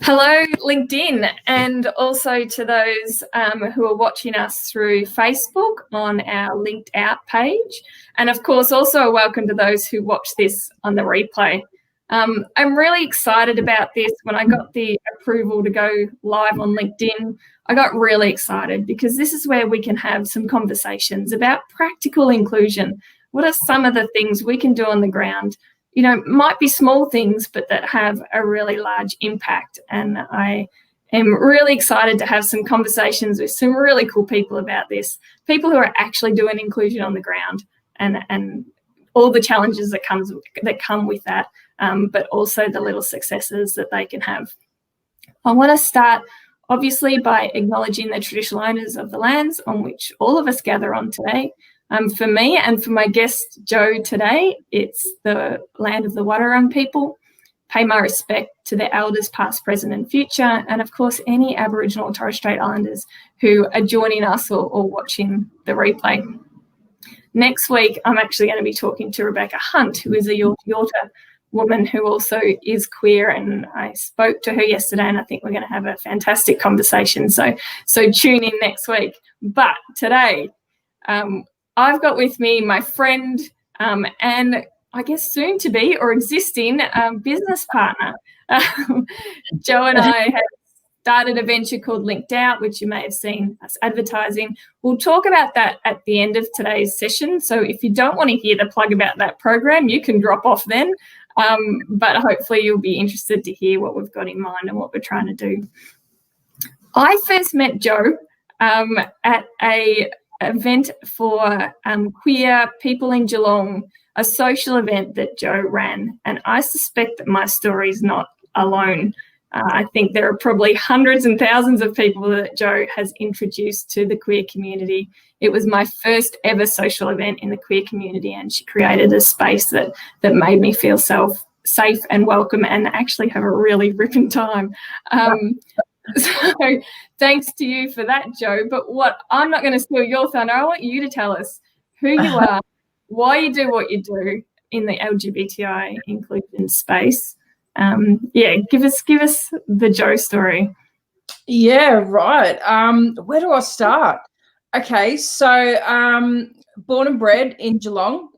Hello, LinkedIn, and also to those who are watching us through Facebook on our Linked Out page. And of course, also a welcome to those who watch this on the replay. I'm really excited about this. When I got the approval to go live on LinkedIn, I got really excited because this is where we can have some conversations about practical inclusion. What are some of the things we can do on the ground? You know, might be small things, but that have a really large impact. And I am really excited to have some conversations with some really cool people about this, people who are actually doing inclusion on the ground and all the challenges that come with that, but also the little successes that they can have. I want to start, obviously, by acknowledging the traditional owners of the lands on which all of us gather on today. For me and for my guest, Joe, today, it's the land of the Wadawurrung people. Pay my respect to the elders past, present and future, and of course, any Aboriginal or Torres Strait Islanders who are joining us or watching the replay. Next week, I'm actually going to be talking to Rebecca Hunt, who is a Yorta woman who also is queer, and I spoke to her yesterday, and I think we're going to have a fantastic conversation. So tune in next week. But today, I've got with me my friend and I guess soon to be or existing business partner. Joe and I have started a venture called Linked Out, which you may have seen us advertising. We'll talk about that at the end of today's session. So if you don't want to hear the plug about that program, you can drop off then. But hopefully you'll be interested to hear what we've got in mind and what we're trying to do. I first met Joe at a event for queer people in Geelong, a social event that Joe ran. And I suspect that my story is not alone. I think there are probably hundreds and thousands of people that Joe has introduced to the queer community. It was my first ever social event in the queer community, and she created a space that made me feel safe and welcome and actually have a really ripping time. So thanks to you for that, Joe. But I'm not going to steal your thunder. I want you to tell us who you are, why you do what you do in the LGBTI inclusion space. Give us the Joe story. Yeah, right. Where do I start? Okay, so born and bred in Geelong.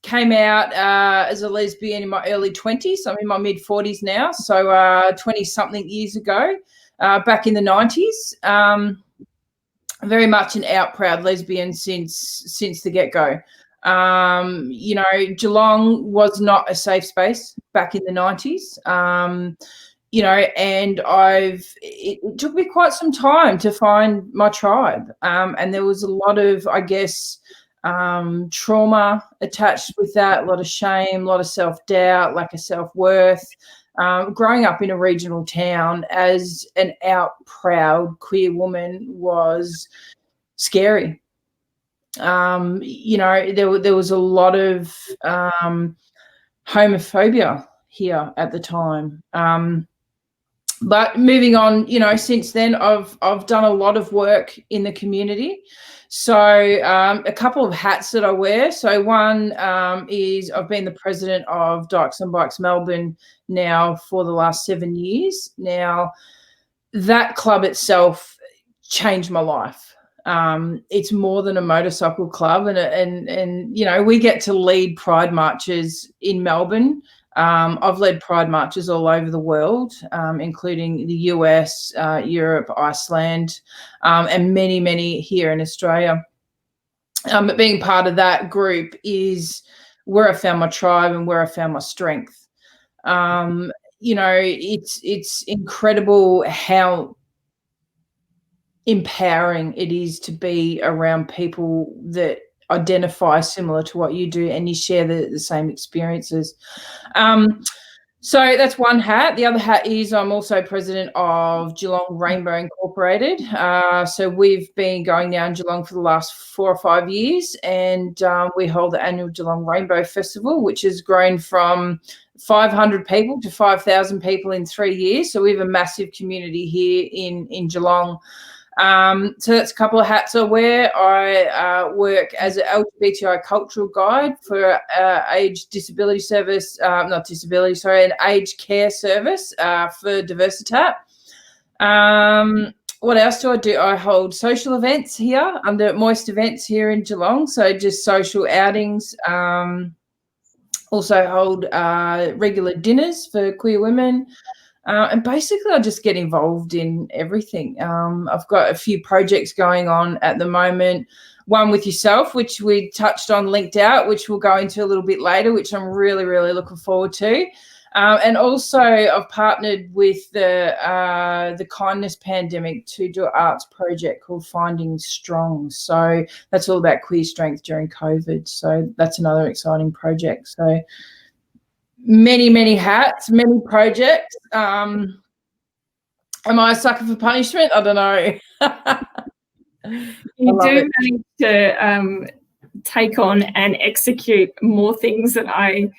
Came out as a lesbian in my early 20s. I'm in my mid-40s now, so 20-something years ago, back in the 90s. Very much an out proud lesbian since the get-go. Geelong was not a safe space back in the 90s. And it took me quite some time to find my tribe. And there was a lot of, I guess, trauma attached with that, a lot of shame, a lot of self-doubt, lack of self-worth. Growing up in a regional town as an out proud queer woman was scary. There was a lot of homophobia here at the time. But moving on, since then I've done a lot of work in the community. So a couple of hats that I wear. So one is I've been the president of Dykes on Bikes Melbourne now for the last 7 years. Now, that club itself changed my life. It's more than a motorcycle club, and we get to lead pride marches in Melbourne. I've led pride marches all over the world, including the US, Europe, Iceland, and many, many here in Australia. But being part of that group is where I found my tribe and where I found my strength. It's incredible how empowering it is to be around people that identify similar to what you do and you share the same experiences. So that's one hat. The other hat is I'm also president of Geelong Rainbow Incorporated. So we've been going now in Geelong for the last 4 or 5 years, and we hold the annual Geelong Rainbow Festival, which has grown from 500 people to 5,000 people in 3 years. So we have a massive community here in Geelong. So that's a couple of hats I wear. I work as an LGBTI cultural guide for age disability service, not disability, sorry, an aged care service for Diversitat. What else do I do? I hold social events here under Moist Events here in Geelong, so just social outings. Also hold regular dinners for queer women. And basically, I just get involved in everything. I've got a few projects going on at the moment. One with yourself, which we touched on, linked out, which we'll go into a little bit later, which I'm really, really looking forward to. And also, I've partnered with the Kindness Pandemic to do an arts project called Finding Strong. So that's all about queer strength during COVID. So that's another exciting project. So many hats, many projects. Am I a sucker for punishment? I don't know. You do manage to take on and execute more things than I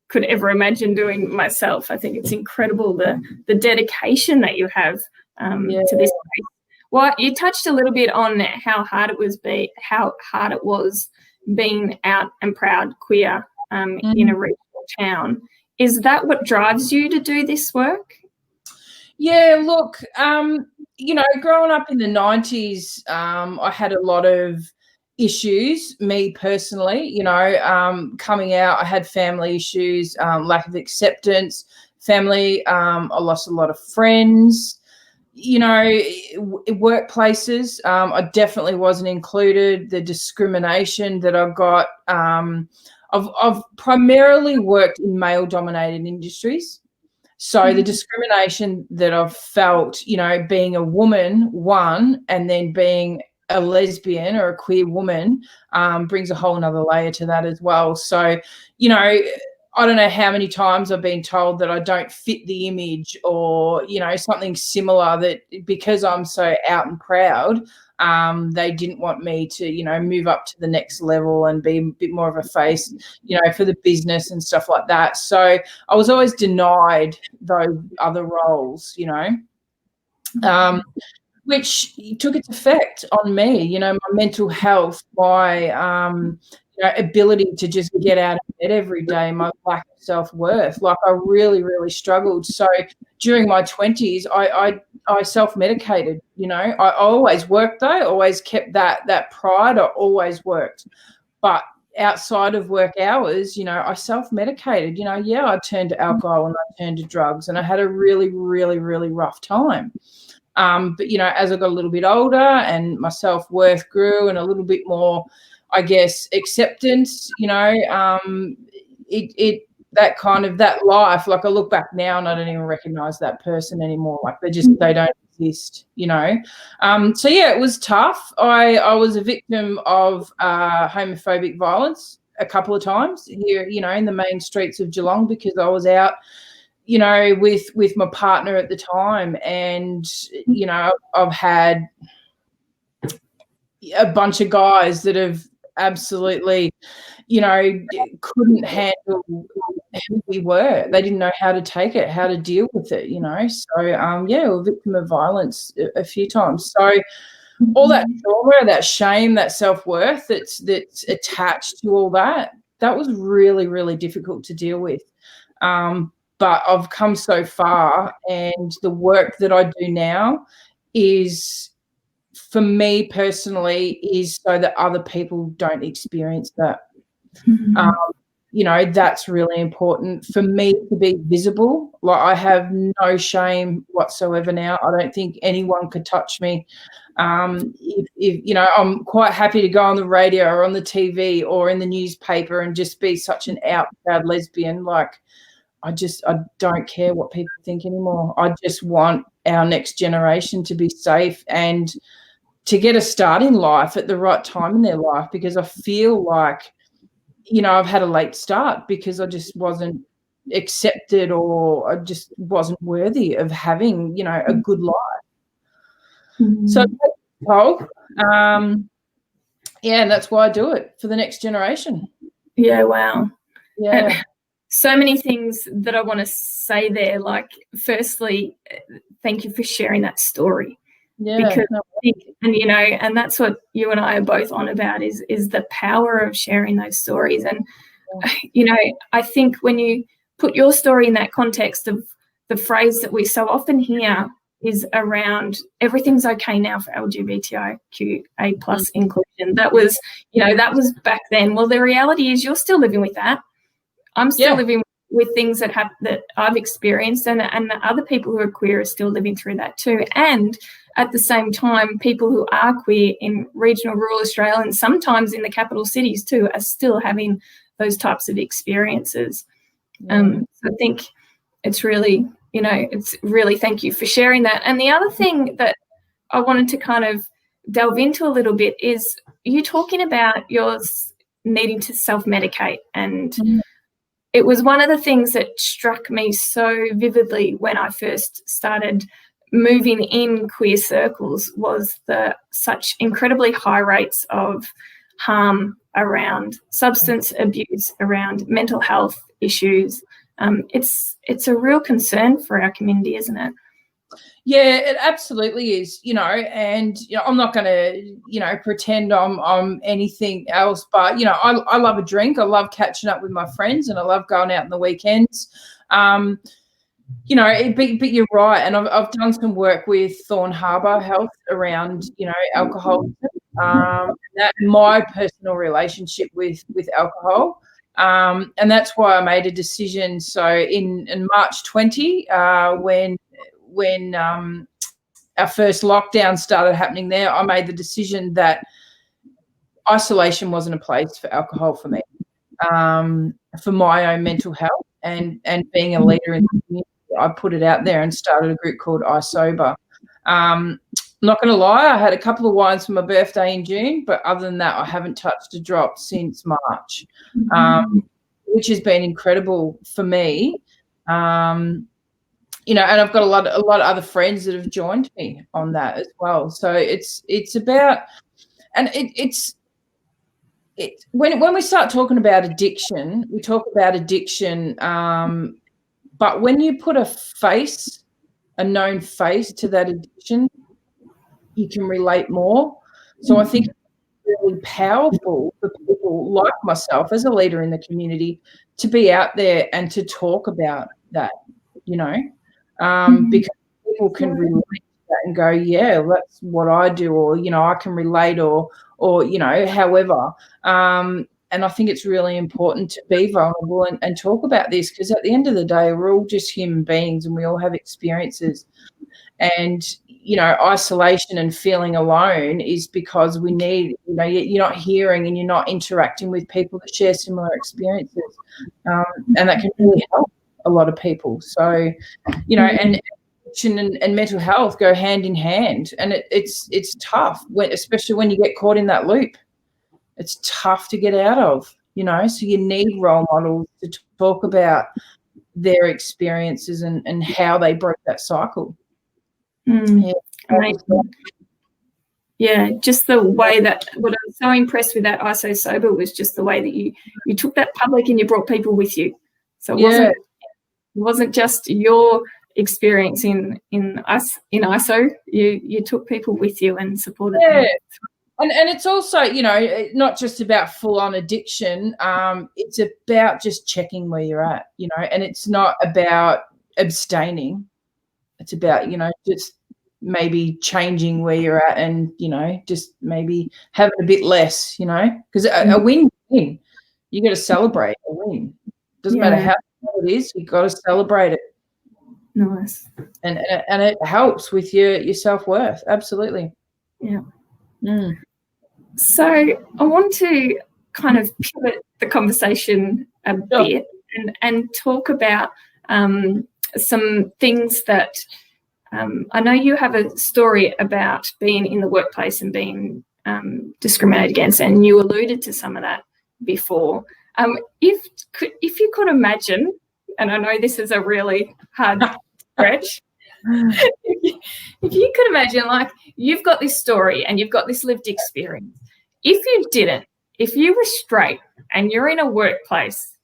could ever imagine doing myself. I think it's incredible the dedication that you have to this place. Well, you touched a little bit on how hard it was being out and proud queer in a regional town. Is that what drives you to do this work? Yeah, look, growing up in the 90s, I had a lot of issues, me personally, coming out, I had family issues, lack of acceptance, family, I lost a lot of friends, workplaces, I definitely wasn't included, the discrimination that I got, I've primarily worked in male-dominated industries. So the discrimination that I've felt, being a woman, one, and then being a lesbian or a queer woman brings a whole nother layer to that as well. So, I don't know how many times I've been told that I don't fit the image or, something similar, that because I'm so out and proud, they didn't want me to, move up to the next level and be a bit more of a face, for the business and stuff like that. So I was always denied those other roles, which took its effect on me, my mental health, my ability to just get out of bed every day, my lack of self-worth. Like, I really, really struggled. So during my 20s, I self-medicated, I always worked though, always kept that pride, I always worked. But outside of work hours, I self-medicated, I turned to alcohol and I turned to drugs, and I had a really, really, really rough time. But, as I got a little bit older and my self-worth grew and a little bit more, I guess, acceptance, that life, like, I look back now and I don't even recognize that person anymore. Like, they don't exist, So yeah, it was tough. I was a victim of homophobic violence a couple of times here, in the main streets of Geelong, because I was out, with my partner at the time, and I've had a bunch of guys that have absolutely, couldn't handle who we were. They didn't know how to take it, how to deal with it, So we're a victim of violence a few times. So all that trauma, that shame, that self-worth that's attached to all that was really, really difficult to deal with. But I've come so far, and the work that I do now is, for me personally, is so that other people don't experience that. That's really important for me to be visible. Like, I have no shame whatsoever now. I don't think anyone could touch me. If I'm quite happy to go on the radio or on the TV or in the newspaper and just be such an out proud lesbian. Like, I don't care what people think anymore. I just want our next generation to be safe and to get a start in life at the right time in their life, because I feel like, I've had a late start because I just wasn't accepted, or I just wasn't worthy of having, a good life. So, and that's why I do it, for the next generation. Yeah, wow. Yeah. And so many things that I want to say there. Like, firstly, thank you for sharing that story. Because and that's what you and I are both on about is the power of sharing those stories. And I think when you put your story in that context of the phrase that we so often hear is around everything's okay now for LGBTIQA plus inclusion. That was back then. Well, the reality is you're still living with that. I'm still living with things that I've experienced, and other people who are queer are still living through that too. And at the same time, people who are queer in regional rural Australia and sometimes in the capital cities too are still having those types of experiences. So I think it's really, thank you for sharing that. And the other thing that I wanted to kind of delve into a little bit is you talking about yours needing to self-medicate. And it was one of the things that struck me so vividly when I first started moving in queer circles was the such incredibly high rates of harm around substance abuse, around mental health issues. It's a real concern for our community, isn't it? Yeah, it absolutely is, and I'm not going to, pretend I'm anything else, but, I love a drink. I love catching up with my friends, and I love going out on the weekends. But you're right. And I've done some work with Thorn Harbour Health around, alcohol, that my personal relationship with alcohol. And that's why I made a decision. So in March 20, when our first lockdown started happening there, I made the decision that isolation wasn't a place for alcohol for me, for my own mental health and being a leader in the community. I put it out there and started a group called iSober. I'm not going to lie, I had a couple of wines for my birthday in June, but other than that, I haven't touched a drop since March, which has been incredible for me. And I've got a lot of other friends that have joined me on that as well. So it's about, and it's when we start talking about addiction, we talk about addiction, but when you put a known face to that addiction, you can relate more. So I think it's really powerful for people like myself as a leader in the community to be out there and to talk about that, because people can relate to that and go, yeah, that's what I do, or, I can relate or however. And I think it's really important to be vulnerable and talk about this, because at the end of the day, we're all just human beings and we all have experiences. And, isolation and feeling alone is because we need, you're not hearing and you're not interacting with people that share similar experiences. And that can really help a lot of people. So, and addiction and mental health go hand in hand. And it's tough, especially when you get caught in that loop. It's tough to get out of, so you need role models to talk about their experiences and how they broke that cycle. Yeah, just the way that what I was so impressed with that ISO Sober was just the way that you took that public and you brought people with you. So it wasn't just your experience in ISO. You took people with you and supported them. And it's also, not just about full-on addiction. It's about just checking where you're at, and it's not about abstaining. It's about, just maybe changing where you're at and, just maybe having a bit less, because a win, you got to celebrate a win. Doesn't matter how it is, you got to celebrate it. Nice. And it helps with your self-worth. Absolutely. Yeah. So I want to kind of pivot the conversation a bit and talk about some things that I know you have a story about being in the workplace and being discriminated against, and you alluded to some of that before. If you could imagine, and I know this is a really hard stretch, if you could imagine, like, you've got this story and you've got this lived experience. If you were straight and you're in a workplace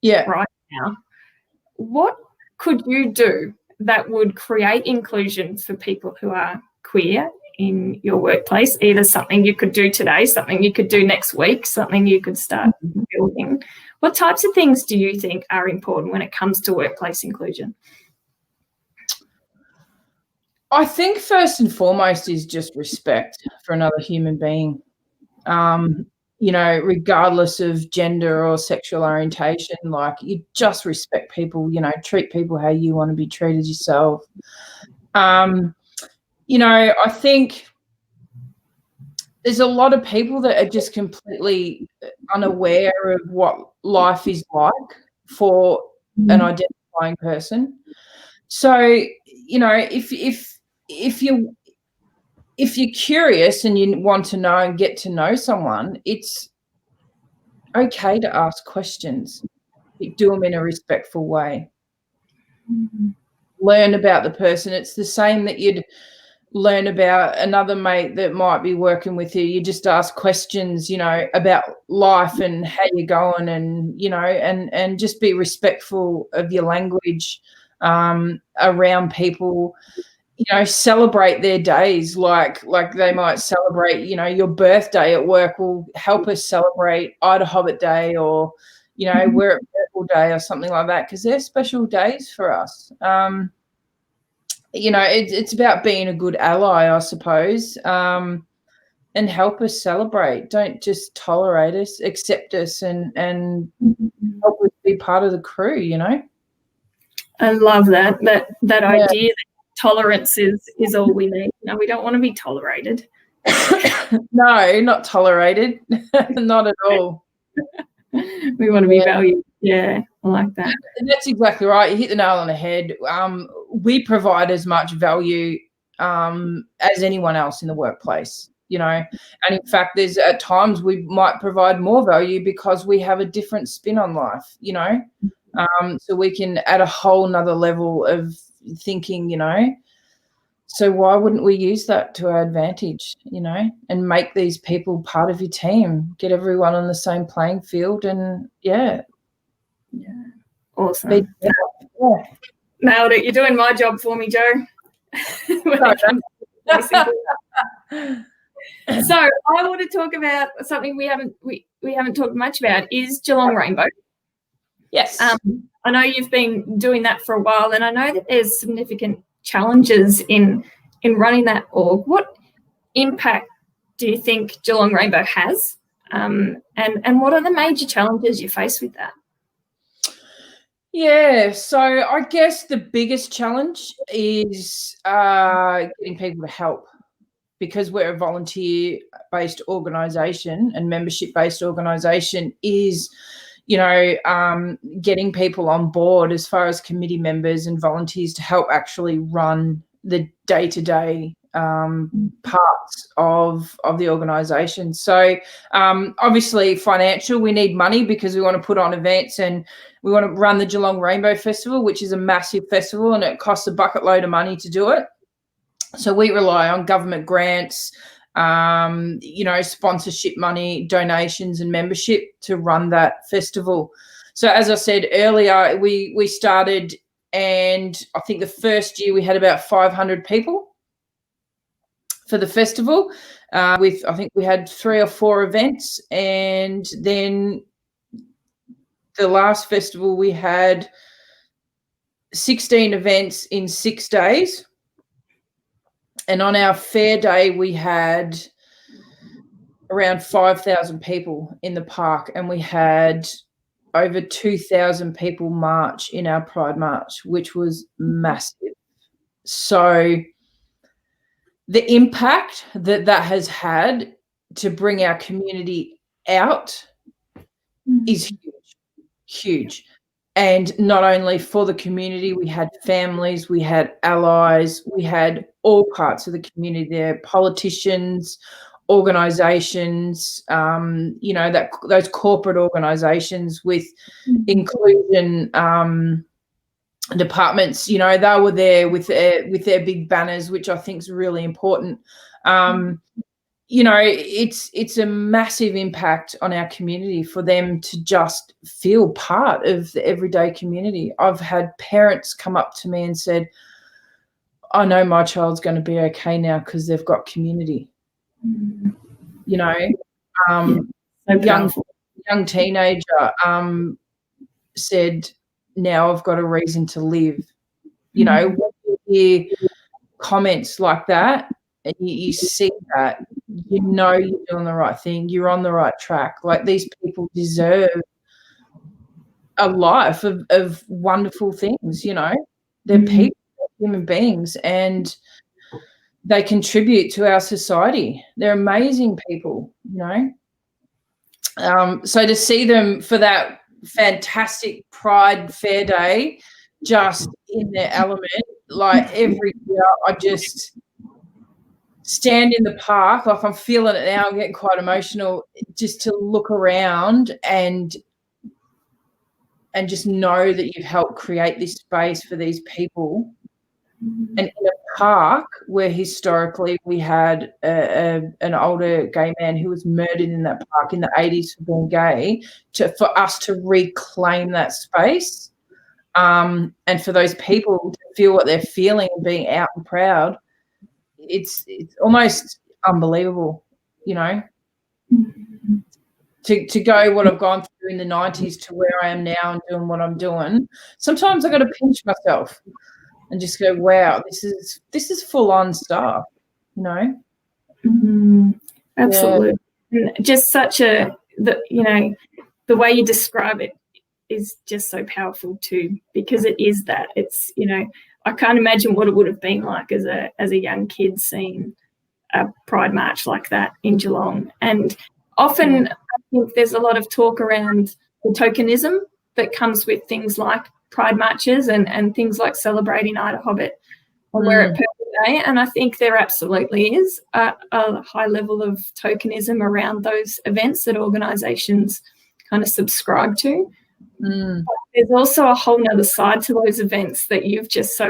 right now, what could you do that would create inclusion for people who are queer in your workplace, either something you could do today, something you could do next week, something you could start building. What types of things do you think are important when it comes to workplace inclusion? I think first and foremost is just respect for another human being. Regardless of gender or sexual orientation, like, you just respect people, treat people how you want to be treated yourself. I think there's a lot of people that are just completely unaware of what life is like for an identifying person. So, if you're curious and you want to know and get to know someone, it's okay to ask questions. Do them in a respectful way. Learn about the person. It's the same that you'd learn about another mate that might be working with you. You just ask questions, about life and how you're going, and, and just be respectful of your language around people. Celebrate their days, like they might celebrate, your birthday at work will help us celebrate Ida Hobbit Day, or, we're at Purple Day or something like that, because they're special days for us. It's about being a good ally, I suppose, and help us celebrate. Don't just tolerate us, accept us, and help us be part of the crew, I love that idea that tolerance is all we need. No, we don't want to be tolerated. No, not tolerated. Not at all. We want to be valued. Yeah, I like that. And that's exactly right. You hit the nail on the head. We provide as much value as anyone else in the workplace, and in fact, there's at times we might provide more value because we have a different spin on life, so we can add a whole nother level of thinking, so why wouldn't we use that to our advantage, and make these people part of your team, get everyone on the same playing field, and awesome. Nailed it. You're doing my job for me, Jo. So I want to talk about something we haven't talked much about, is Geelong Rainbow. Yes. I know you've been doing that for a while, and I know that there's significant challenges in running that org. What impact do you think Geelong Rainbow has, and what are the major challenges you face with that? Yeah, so I guess the biggest challenge is getting people to help, because we're a volunteer-based organisation, and membership-based organisation is, getting people on board as far as committee members and volunteers to help actually run the day-to-day parts of the organisation. So obviously financial, we need money because we want to put on events, and we want to run the Geelong Rainbow Festival, which is a massive festival, and it costs a bucket load of money to do it. So we rely on government grants, sponsorship money, donations, and membership to run that festival. So as I said earlier, we started, and I think the first year we had about 500 people for the festival. I think we had 3 or 4 events, and then the last festival we had 16 events in 6 days. And on our fair day, we had around 5,000 people in the park, and we had over 2,000 people march in our Pride March, which was massive. So the impact that has had to bring our community out is huge. And not only for the community, we had families, we had allies, we had all parts of the community there, politicians, organisations, those corporate organisations with inclusion departments, they were there with their big banners, which I think is really important. It's a massive impact on our community for them to just feel part of the everyday community. I've had parents come up to me and said, I know my child's going to be okay now because they've got community. You know, So young teenager said, now I've got a reason to live. You know, when you hear comments like that and you see that, you know you're doing the right thing, you're on the right track. Like, these people deserve a life of wonderful things, you know. They're people, human beings, and they contribute to our society. They're amazing people, you know. So to see them for that fantastic Pride Fair Day, just in their element, like every year, I just stand in the park, like I'm feeling it now, I'm getting quite emotional, just to look around and just know that you've helped create this space for these people. And in a park where historically we had an older gay man who was murdered in that park in the 80s for being gay, for us to reclaim that space, and for those people to feel what they're feeling and being out and proud, it's almost unbelievable, you know. To go what I've gone through in the 90s to where I am now and doing what I'm doing, sometimes I got to pinch myself and just go, wow, this is full on stuff, you know. Absolutely. Yeah. And just the way you describe it is just so powerful too, because it is that. It's, you know, I can't imagine what it would have been like as a young kid seeing a Pride March like that in Geelong. And often I think there's a lot of talk around the tokenism that comes with things like Pride marches and things like celebrating Ida Hobbit or Wear It Purple Day. And I think there absolutely is a high level of tokenism around those events that organisations kind of subscribe to. But there's also a whole nother side to those events that you've just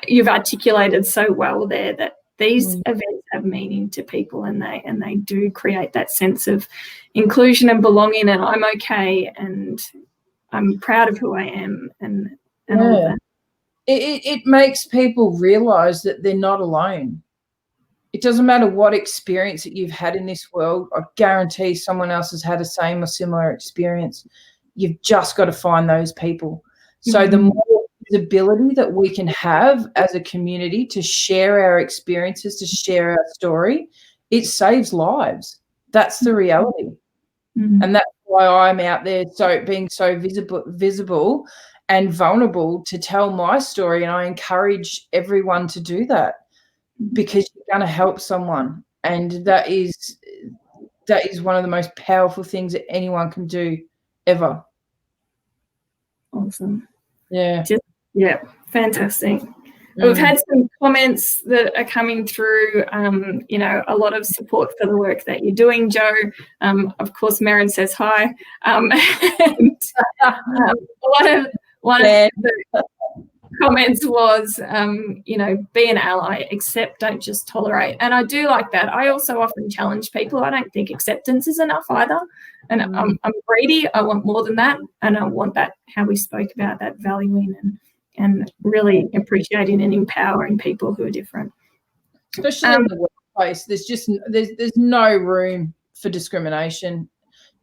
you've articulated so well there, that these events have meaning to people, and they do create that sense of inclusion and belonging, and I'm okay and I'm proud of who I am, and all of that. It makes people realise that they're not alone. It doesn't matter what experience that you've had in this world. I guarantee someone else has had the same or similar experience. You've just got to find those people. So the more visibility that we can have as a community to share our experiences, to share our story, it saves lives. That's the reality. And that's why I'm out there being so visible and vulnerable to tell my story. And I encourage everyone to do that, because you're going to help someone. And that is one of the most powerful things that anyone can do ever. Awesome. Yeah. Fantastic. We've had some comments that are coming through, a lot of support for the work that you're doing, Jo. Of course, Merrin says hi. And, one of the comments was, be an ally, accept, don't just tolerate. And I do like that. I also often challenge people. I don't think acceptance is enough either. And I'm greedy. I want more than that. And I want that, how we spoke about that, valuing and really appreciating and empowering people who are different. Especially in the workplace, there's no room for discrimination.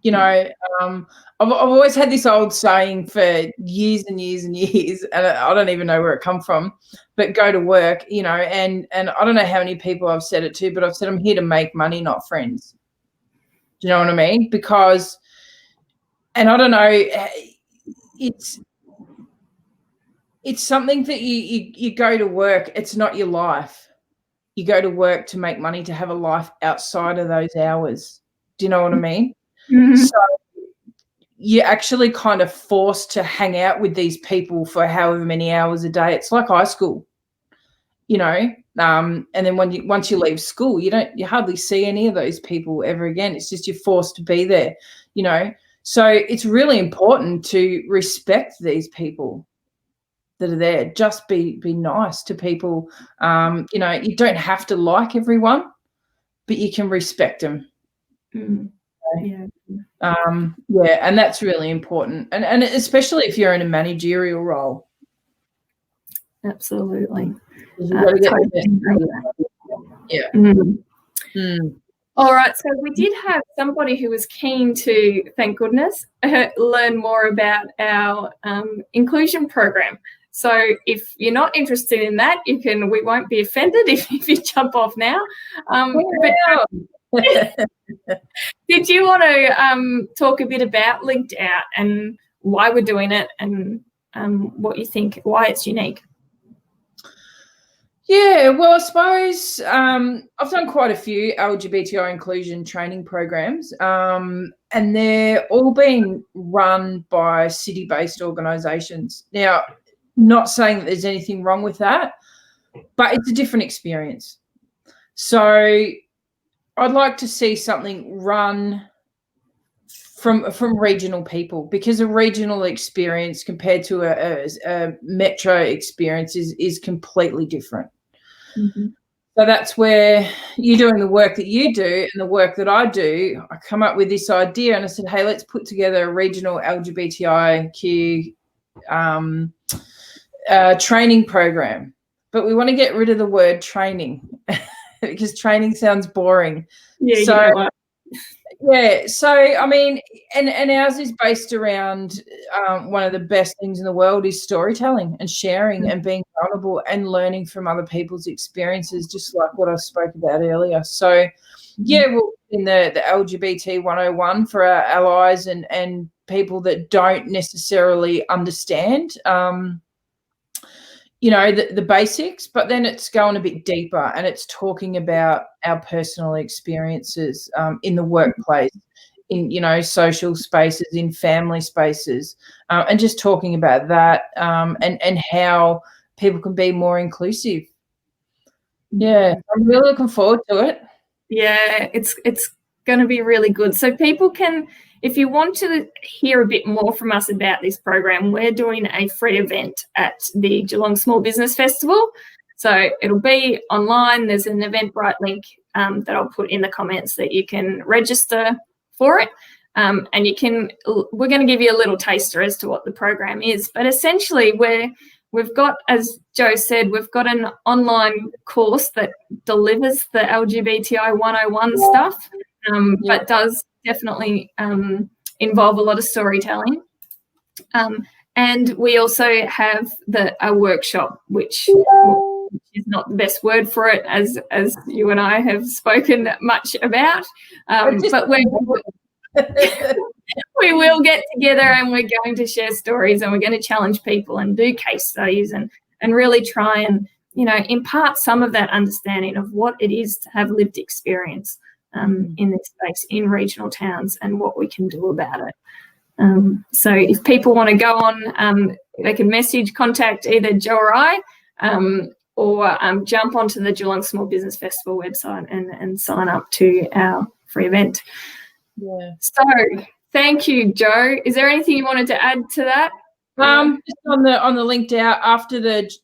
You know, I've always had this old saying for years and years and years, and I don't even know where it come from, but go to work, you know, and I don't know how many people I've said it to, but I've said I'm here to make money, not friends. Do you know what I mean? Because, and I don't know, it's something that you go to work, it's not your life. You go to work to make money, to have a life outside of those hours. Do you know what I mean? So you're actually kind of forced to hang out with these people for however many hours a day. It's like high school, you know, and then once you leave school, you hardly see any of those people ever again. It's just you're forced to be there, you know. So it's really important to respect these people that are there. Just be nice to people. You know, you don't have to like everyone, but you can respect them. And that's really important, and especially if you're in a managerial role. Absolutely. You've got to get Totally. yeah. All right, so we did have somebody who was keen to, thank goodness, learn more about our inclusion program. So if you're not interested in that, we won't be offended if you jump off now. But did you want to talk a bit about Linked Out and why we're doing it and what you think, why it's unique? Yeah, well, I suppose I've done quite a few LGBTI inclusion training programs, and they're all being run by city-based organisations. Now, not saying that there's anything wrong with that, but it's a different experience. So I'd like to see something run from regional people, because a regional experience compared to a metro experience is completely different. Mm-hmm. So that's where you're doing the work that you do and the work that I do. I come up with this idea and I said, hey, let's put together a regional LGBTIQ training program. But we want to get rid of the word training because training sounds boring. Yeah, so, you know what? Yeah, so I mean, and ours is based around one of the best things in the world is storytelling and sharing and being vulnerable and learning from other people's experiences, just like what I spoke about earlier. So, yeah, we'll in the LGBT 101 for our allies and people that don't necessarily understand, the basics, but then it's going a bit deeper and it's talking about our personal experiences in the workplace, in, social spaces, in family spaces, and just talking about that and how people can be more inclusive. Yeah, I'm really looking forward to it. Yeah, it's going to be really good. So people can, if you want to hear a bit more from us about this program, we're doing a free event at the Geelong Small Business Festival. So it'll be online. There's an Eventbrite link that I'll put in the comments that you can register for it. And we're going to give you a little taster as to what the program is. But essentially we've got, as Joe said, we've got an online course that delivers the LGBTI 101 stuff, but does definitely involve a lot of storytelling. And we also have a workshop, which is not the best word for it, as you and I have spoken much about. But we will get together and we're going to share stories and we're going to challenge people and do case studies and really try and, impart some of that understanding of what it is to have lived experience in this space in regional towns and what we can do about it. So if people want to go on, they can contact either Joe or I, or jump onto the Geelong Small Business Festival website and sign up to our free event. Yeah. So thank you, Joe. Is there anything you wanted to add to that? Just on the Linked Out,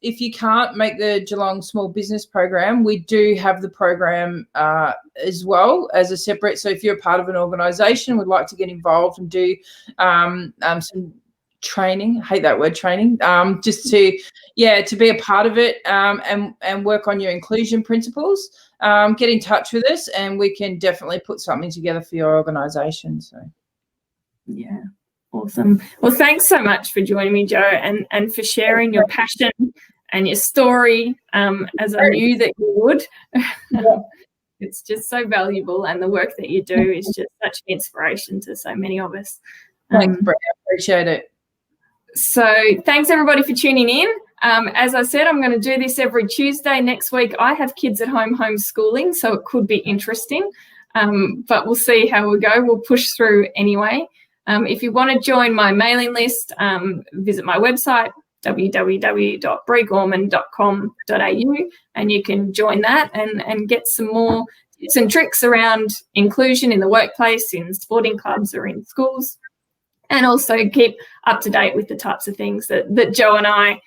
if you can't make the Geelong Small Business Program, we do have the program as well as a separate. So if you're a part of an organisation, would like to get involved and do some training. I hate that word, training. Just to be a part of it and work on your inclusion principles. Get in touch with us, and we can definitely put something together for your organisation. So, yeah. Awesome. Well, thanks so much for joining me, Joe, and for sharing your passion and your story, as I knew that you would. Yeah. It's just so valuable, and the work that you do is just such an inspiration to so many of us. Thanks, Bree. I appreciate it. So thanks, everybody, for tuning in. As I said, I'm going to do this every Tuesday. Next week, I have kids at home homeschooling, so it could be interesting, but we'll see how we go. We'll push through anyway. If you want to join my mailing list, visit my website, www.breegorman.com.au, and you can join that and get some more tips and tricks around inclusion in the workplace, in sporting clubs or in schools, and also keep up to date with the types of things that Joe and I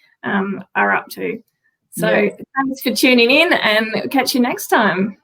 are up to. So Thanks for tuning in, and catch you next time.